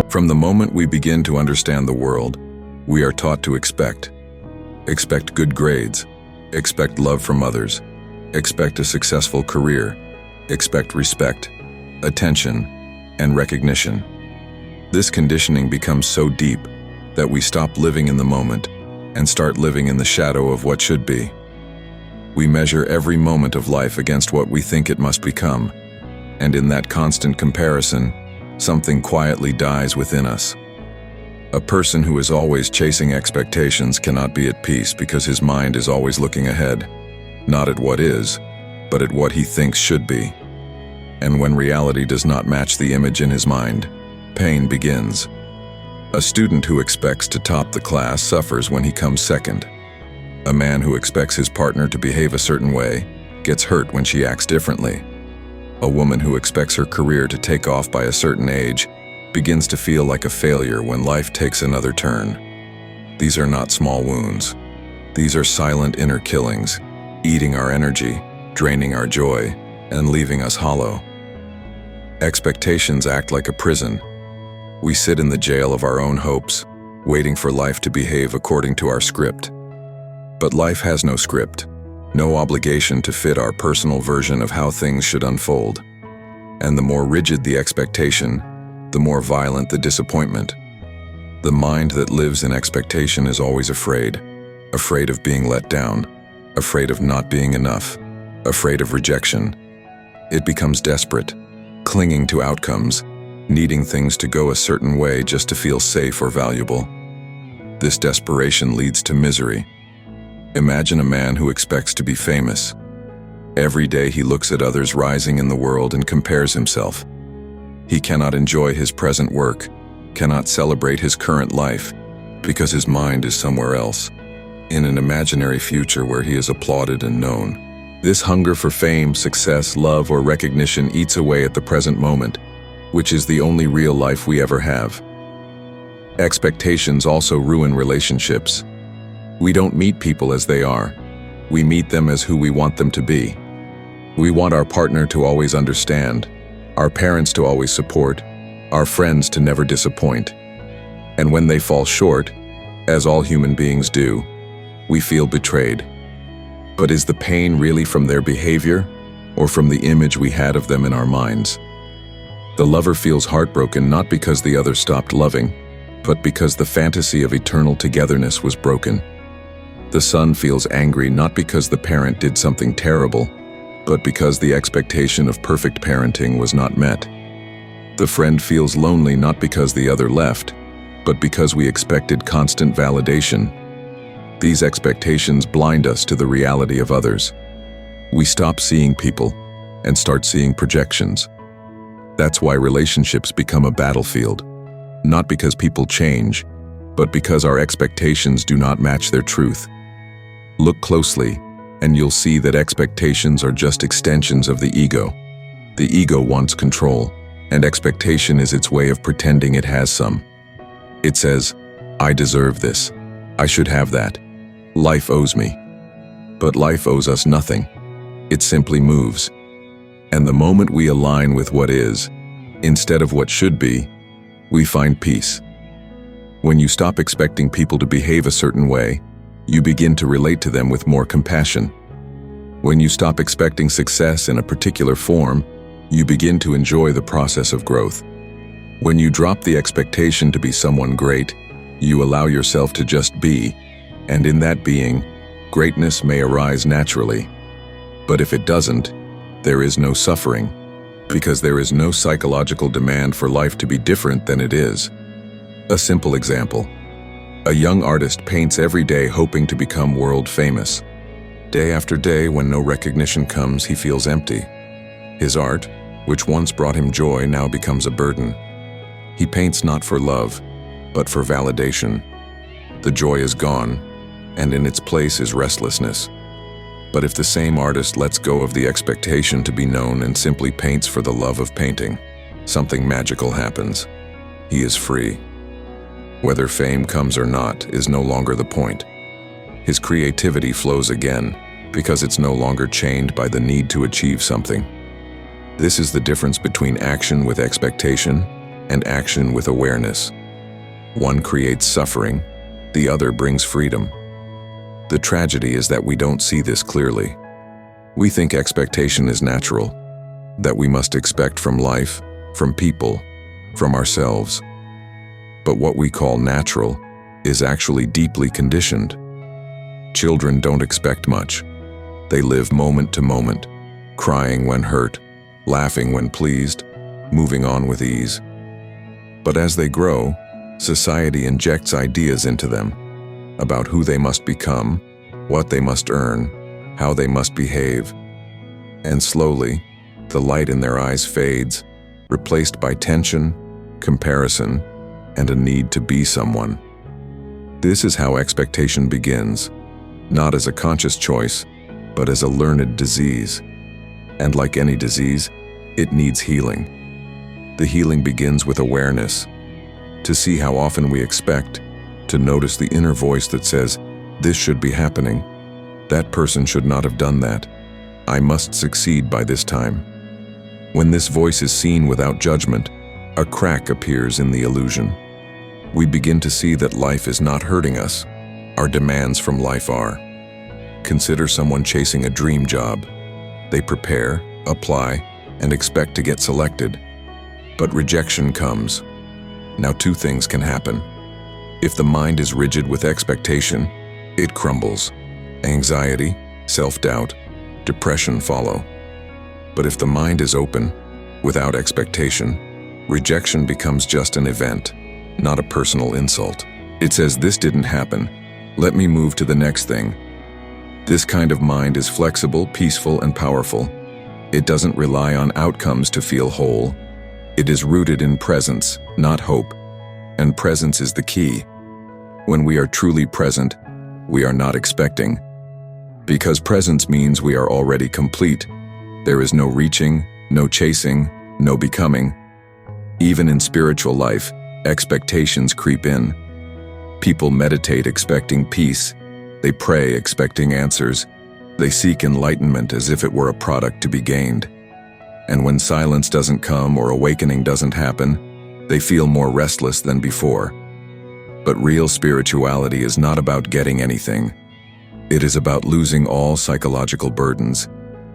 From the moment we begin to understand the world, we are taught to expect. Expect good grades, expect love from others, expect a successful career, expect respect, attention, and recognition. This conditioning becomes so deep that we stop living in the moment and start living in the shadow of what should be. We measure every moment of life against what we think it must become, and in that constant comparison, something quietly dies within us. A person who is always chasing expectations cannot be at peace because his mind is always looking ahead, not at what is, but at what he thinks should be. And when reality does not match the image in his mind, pain begins. A student who expects to top the class suffers when he comes second. A man who expects his partner to behave a certain way gets hurt when she acts differently. A woman who expects her career to take off by a certain age begins to feel like a failure when life takes another turn. These are not small wounds. These are silent inner killings, eating our energy, draining our joy, and leaving us hollow. Expectations act like a prison. We sit in the jail of our own hopes, waiting for life to behave according to our script. But life has no script, no obligation to fit our personal version of how things should unfold. And the more rigid the expectation, the more violent the disappointment. The mind that lives in expectation is always afraid of being let down, afraid of not being enough, afraid of rejection. It becomes desperate, clinging to outcomes, needing things to go a certain way just to feel safe or valuable. This desperation leads to misery. Imagine a man who expects to be famous. Every day he looks at others rising in the world and compares himself. He cannot enjoy his present work, cannot celebrate his current life, because his mind is somewhere else, in an imaginary future where he is applauded and known. This hunger for fame, success, love, or recognition eats away at the present moment, which is the only real life we ever have. Expectations also ruin relationships. We don't meet people as they are. We meet them as who we want them to be. We want our partner to always understand, our parents to always support, our friends to never disappoint. And when they fall short, as all human beings do, we feel betrayed. But is the pain really from their behavior, or from the image we had of them in our minds? The lover feels heartbroken not because the other stopped loving, but because the fantasy of eternal togetherness was broken. The son feels angry not because the parent did something terrible, but because the expectation of perfect parenting was not met. The friend feels lonely not because the other left, but because we expected constant validation. These expectations blind us to the reality of others. We stop seeing people and start seeing projections. That's why relationships become a battlefield, not because people change, but because our expectations do not match their truth. Look closely, and you'll see that expectations are just extensions of the ego. The ego wants control, and expectation is its way of pretending it has some. It says, I deserve this. I should have that. Life owes me. But life owes us nothing. It simply moves. And the moment we align with what is, instead of what should be, we find peace. When you stop expecting people to behave a certain way, you begin to relate to them with more compassion. When you stop expecting success in a particular form, you begin to enjoy the process of growth. When you drop the expectation to be someone great, you allow yourself to just be, and in that being, greatness may arise naturally. But if it doesn't, there is no suffering, because there is no psychological demand for life to be different than it is. A simple example. A young artist paints every day hoping to become world famous. Day after day, when no recognition comes, he feels empty. His art, which once brought him joy, now becomes a burden. He paints not for love, but for validation. The joy is gone, and in its place is restlessness. But if the same artist lets go of the expectation to be known and simply paints for the love of painting, something magical happens. He is free. Whether fame comes or not is no longer the point. His creativity flows again, because it's no longer chained by the need to achieve something. This is the difference between action with expectation and action with awareness. One creates suffering, the other brings freedom. The tragedy is that we don't see this clearly. We think expectation is natural, that we must expect from life, from people, from ourselves. But what we call natural is actually deeply conditioned. Children don't expect much. They live moment to moment, crying when hurt, laughing when pleased, moving on with ease. But as they grow, society injects ideas into them about who they must become, what they must earn, how they must behave. And slowly, the light in their eyes fades, replaced by tension, comparison, and a need to be someone. This is how expectation begins, not as a conscious choice, but as a learned disease. And like any disease, it needs healing. The healing begins with awareness, to see how often we expect, to notice the inner voice that says, "This should be happening. That person should not have done that. I must succeed by this time." When this voice is seen without judgment, a crack appears in the illusion. We begin to see that life is not hurting us. Our demands from life are. Consider someone chasing a dream job. They prepare, apply, and expect to get selected. But rejection comes. Now, two things can happen. If the mind is rigid with expectation, it crumbles. Anxiety, self-doubt, depression follow. But if the mind is open, without expectation, rejection becomes just an event, not a personal insult. It says, "This didn't happen. Let me move to the next thing." This kind of mind is flexible, peaceful, and powerful. It doesn't rely on outcomes to feel whole. It is rooted in presence, not hope. And presence is the key. When we are truly present, we are not expecting. Because presence means we are already complete. There is no reaching, no chasing, no becoming. Even in spiritual life, expectations creep in. People meditate expecting peace. They pray expecting answers. They seek enlightenment as if it were a product to be gained. And when silence doesn't come or awakening doesn't happen, they feel more restless than before. But real spirituality is not about getting anything. It is about losing all psychological burdens,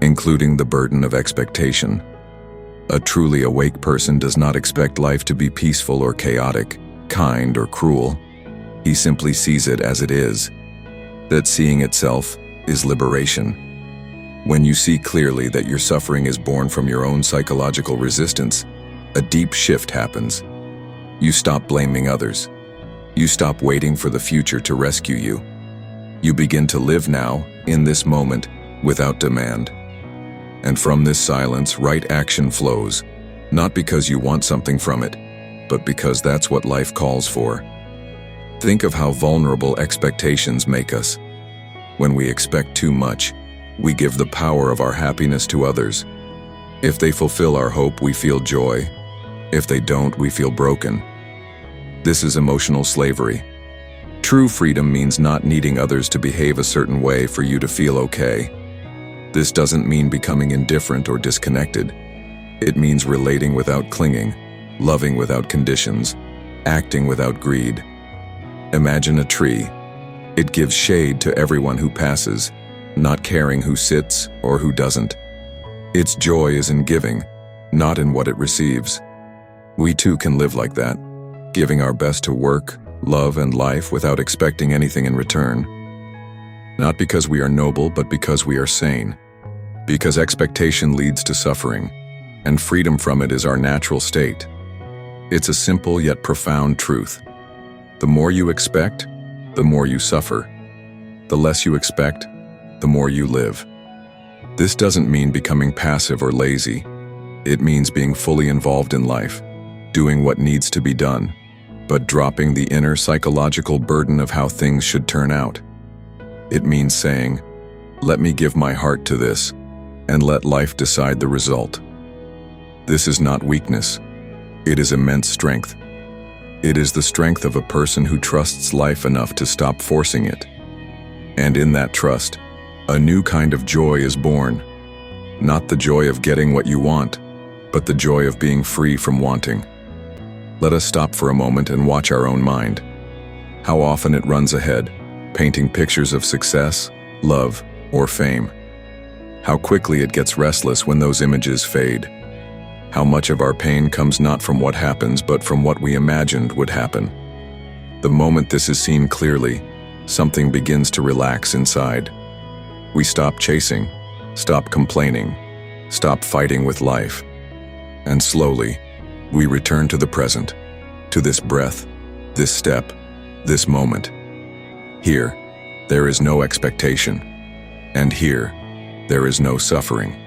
including the burden of expectation. A truly awake person does not expect life to be peaceful or chaotic, kind or cruel. He simply sees it as it is. That seeing itself is liberation. When you see clearly that your suffering is born from your own psychological resistance, a deep shift happens. You stop blaming others. You stop waiting for the future to rescue you. You begin to live now, in this moment, without demand. And from this silence, right action flows, not because you want something from it, but because that's what life calls for. Think of how vulnerable expectations make us. When we expect too much, we give the power of our happiness to others. If they fulfill our hope, we feel joy. If they don't, we feel broken. This is emotional slavery. True freedom means not needing others to behave a certain way for you to feel okay. This doesn't mean becoming indifferent or disconnected. It means relating without clinging, loving without conditions, acting without greed. Imagine a tree. It gives shade to everyone who passes, not caring who sits or who doesn't. Its joy is in giving, not in what it receives. We too can live like that, giving our best to work, love, and life without expecting anything in return. Not because we are noble, but because we are sane. Because expectation leads to suffering, and freedom from it is our natural state. It's a simple yet profound truth. The more you expect, the more you suffer. The less you expect, the more you live. This doesn't mean becoming passive or lazy. It means being fully involved in life, doing what needs to be done, but dropping the inner psychological burden of how things should turn out. It means saying, "Let me give my heart to this, and let life decide the result." This is not weakness. It is immense strength. It is the strength of a person who trusts life enough to stop forcing it. And in that trust, a new kind of joy is born. Not the joy of getting what you want, but the joy of being free from wanting. Let us stop for a moment and watch our own mind. How often it runs ahead, painting pictures of success, love, or fame. How quickly it gets restless when those images fade. How much of our pain comes not from what happens but from what we imagined would happen. The moment this is seen clearly, something begins to relax inside. We stop chasing, stop complaining, stop fighting with life. And slowly, we return to the present, to this breath, this step, this moment. Here, there is no expectation. And here, there is no suffering.